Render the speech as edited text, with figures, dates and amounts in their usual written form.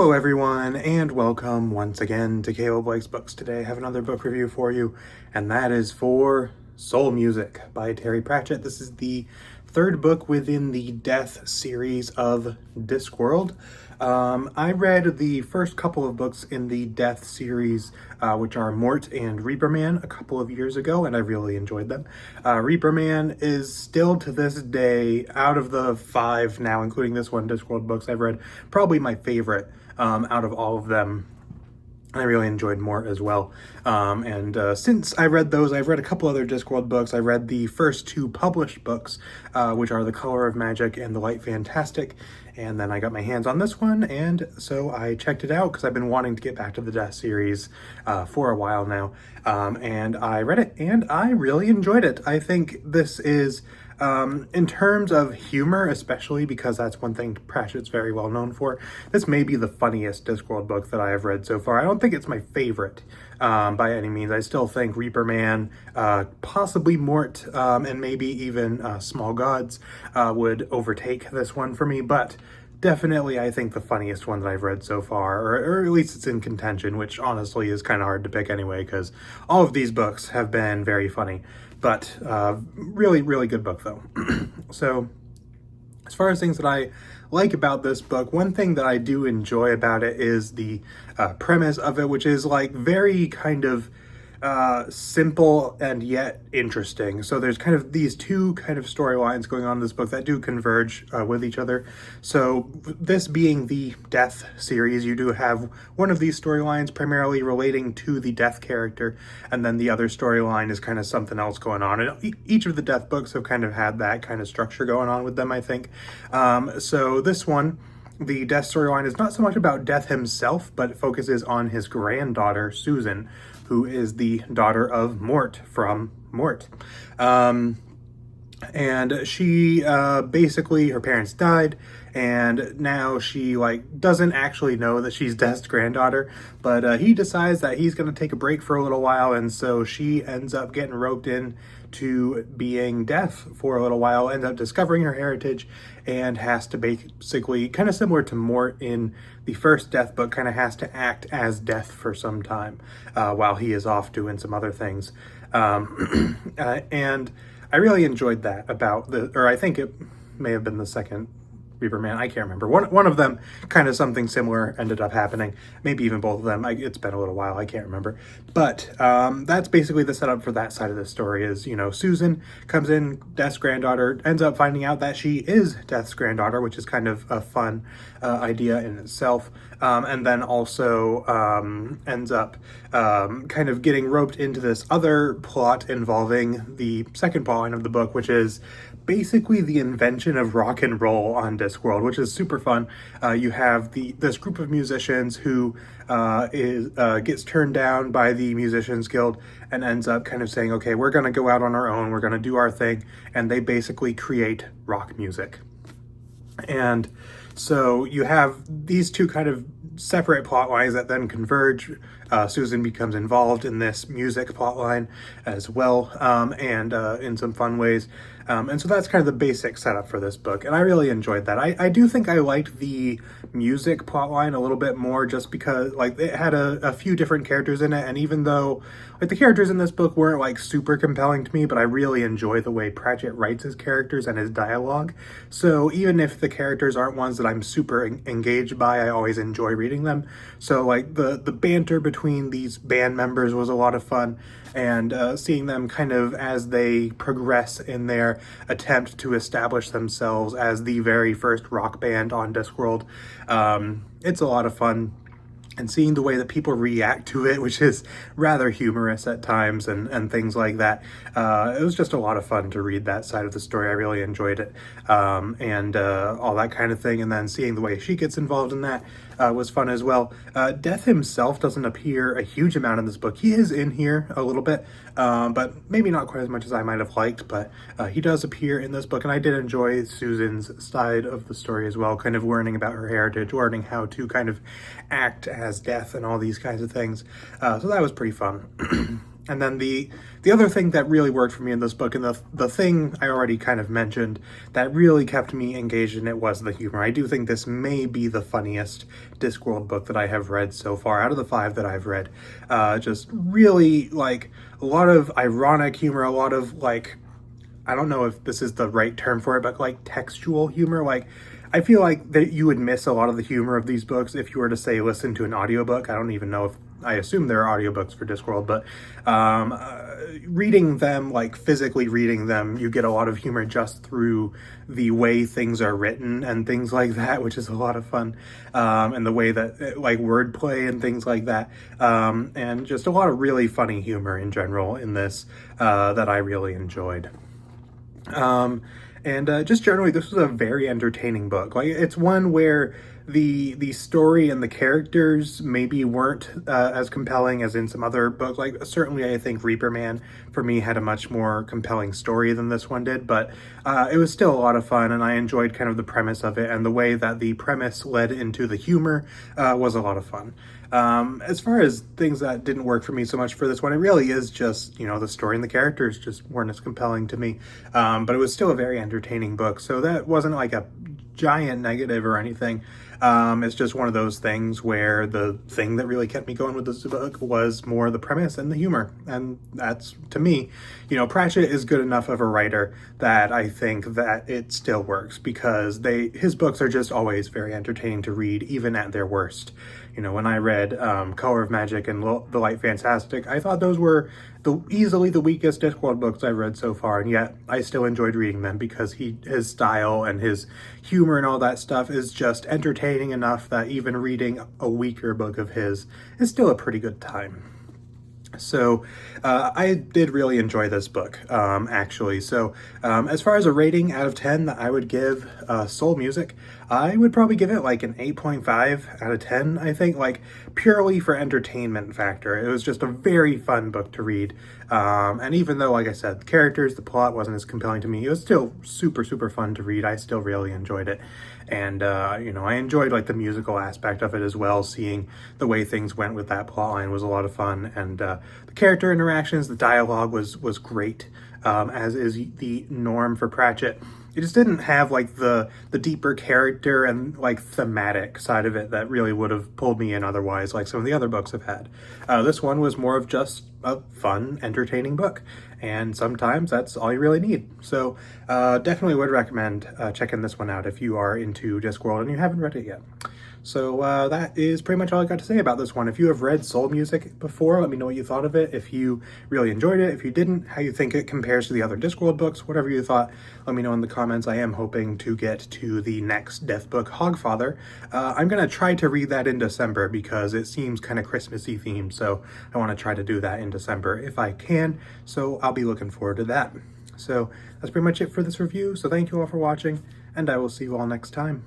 Hello everyone, and welcome once again to Caleb Likes Books. Today I have another book review for you, and that is for Soul Music by Terry Pratchett. This is the third book within the Death series of Discworld. I read the first couple of books in the Death series, which are Mort and Reaper Man, a couple of years ago, and I really enjoyed them. Reaper Man is still to this day, out of the 5 now, including this one, Discworld books I've read, probably my favorite out of all of them. I really enjoyed Mort as well. Since I read those, I've read a couple other Discworld books. I read the first 2 published books, which are The Color of Magic and The Light Fantastic. And then I got my hands on this one, and so I checked it out because I've been wanting to get back to the Death series for a while now. And I read it, and I really enjoyed it. I think this is, in terms of humor, especially because that's one thing Pratchett's very well known for, this may be the funniest Discworld book that I have read so far. I don't think it's my favorite by any means. I still think Reaper Man, possibly Mort, and maybe even Small Gods would overtake this one for me, but definitely I think the funniest one that I've read so far, or at least it's in contention, which honestly is kind of hard to pick anyway, because all of these books have been very funny. But really, really good book, though. So as far as things that I like about this book, one thing that I do enjoy about it is the premise of it, which is like very kind of simple and yet interesting. So there's kind of these 2 kind of storylines going on in this book that do converge with each other. So this being the Death series, you do have one of these storylines primarily relating to the Death character, and then the other storyline is kind of something else going on. And each of the Death books have kind of had that kind of structure going on with them, I think. So this one, the Death storyline, is not so much about Death himself, but it focuses on his granddaughter, Susan, who is the daughter of Mort from Mort. And she, basically, her parents died, and now she, doesn't actually know that she's Death's granddaughter, but he decides that he's going to take a break for a little while, and so she ends up getting roped in to being Death for a little while, ends up discovering her heritage, and has to basically, kind of similar to Mort in the first Death book, kind of has to act as Death for some time while he is off doing some other things. And I really enjoyed that about or I think it may have been the second Reaper Man, I can't remember. One of them, kind of something similar ended up happening. Maybe even both of them. It's been a little while, I can't remember. But that's basically the setup for that side of the story is, Susan comes in, Death's granddaughter, ends up finding out that she is Death's granddaughter, which is kind of a fun idea in itself. And then also ends up kind of getting roped into this other plot involving the second plotline of the book, which is basically the invention of rock and roll on Discworld, which is super fun. You have this group of musicians who gets turned down by the Musicians Guild and ends up kind of saying, okay, we're going to go out on our own, we're going to do our thing, and they basically create rock music. And so you have these 2 kind of separate plot lines that then converge. Susan becomes involved in this music plotline as well, and in some fun ways. And so that's kind of the basic setup for this book, and I really enjoyed that. I do think I liked the music plotline a little bit more just because, it had a few different characters in it, and even though, the characters in this book weren't, super compelling to me, but I really enjoy the way Pratchett writes his characters and his dialogue. So even if the characters aren't ones that I'm super engaged by, I always enjoy reading them. So, the banter between these band members was a lot of fun, and seeing them kind of as they progress in their attempt to establish themselves as the very first rock band on Discworld. It's a lot of fun. And seeing the way that people react to it, which is rather humorous at times and things like that. It was just a lot of fun to read that side of the story. I really enjoyed it. And all that kind of thing. And then seeing the way she gets involved in that was fun as well. Death himself doesn't appear a huge amount in this book. He is in here a little bit, but maybe not quite as much as I might have liked. But he does appear in this book. And I did enjoy Susan's side of the story as well, kind of learning about her heritage, learning how to kind of act as Death and all these kinds of things. So that was pretty fun. And then the other thing that really worked for me in this book, and the thing I already kind of mentioned that really kept me engaged in it, was the humor. I do think this may be the funniest Discworld book that I have read so far, out of the 5 that I've read. Just really, like, a lot of ironic humor, a lot of, like, I don't know if this is the right term for it, but like textual humor. Like, I feel like that you would miss a lot of the humor of these books if you were to, say, listen to an audiobook. I don't even know if, I assume there are audiobooks for Discworld, but reading them, like physically reading them, you get a lot of humor just through the way things are written and things like that, which is a lot of fun. And the way that, like, wordplay and things like that. And just a lot of really funny humor in general in this that I really enjoyed. Just generally, this was a very entertaining book. Like, it's one where the story and the characters maybe weren't as compelling as in some other books. Like, certainly I think Reaper Man, for me, had a much more compelling story than this one did, but it was still a lot of fun, and I enjoyed kind of the premise of it, and the way that the premise led into the humor was a lot of fun. As far as things that didn't work for me so much for this one, it really is just, you know, the story and the characters just weren't as compelling to me. But it was still a very entertaining book, so that wasn't like a giant negative or anything. It's just one of those things where the thing that really kept me going with this book was more the premise and the humor. And that's, to me, you know, Pratchett is good enough of a writer that I think that it still works, because his books are just always very entertaining to read, even at their worst. You know, when I read Color of Magic and The Light Fantastic, I thought those were easily the weakest Discworld books I've read so far, and yet I still enjoyed reading them because his style and his humor and all that stuff is just entertaining enough that even reading a weaker book of his is still a pretty good time. So I did really enjoy this book, actually. So as far as a rating out of 10 that I would give Soul Music, I would probably give it like an 8.5 out of 10, I think, like purely for entertainment factor. It was just a very fun book to read. And even though, like I said, the characters, the plot wasn't as compelling to me, it was still super, super fun to read. I still really enjoyed it. And, you know, I enjoyed like the musical aspect of it as well. Seeing the way things went with that plotline was a lot of fun. And the character interactions, the dialogue was great, as is the norm for Pratchett. It just didn't have like the deeper character and like thematic side of it that really would have pulled me in otherwise, like some of the other books have had. This one was more of just a fun, entertaining book, and sometimes that's all you really need. So definitely would recommend checking this one out if you are into Discworld and you haven't read it yet. So that is pretty much all I got to say about this one. If you have read Soul Music before, let me know what you thought of it. If you really enjoyed it, if you didn't, how you think it compares to the other Discworld books, whatever you thought, let me know in the comments. I am hoping to get to the next Death book, Hogfather. I'm going to try to read that in December because it seems kind of Christmassy themed, so I want to try to do that in December if I can, so I'll be looking forward to that. So that's pretty much it for this review, so thank you all for watching, and I will see you all next time.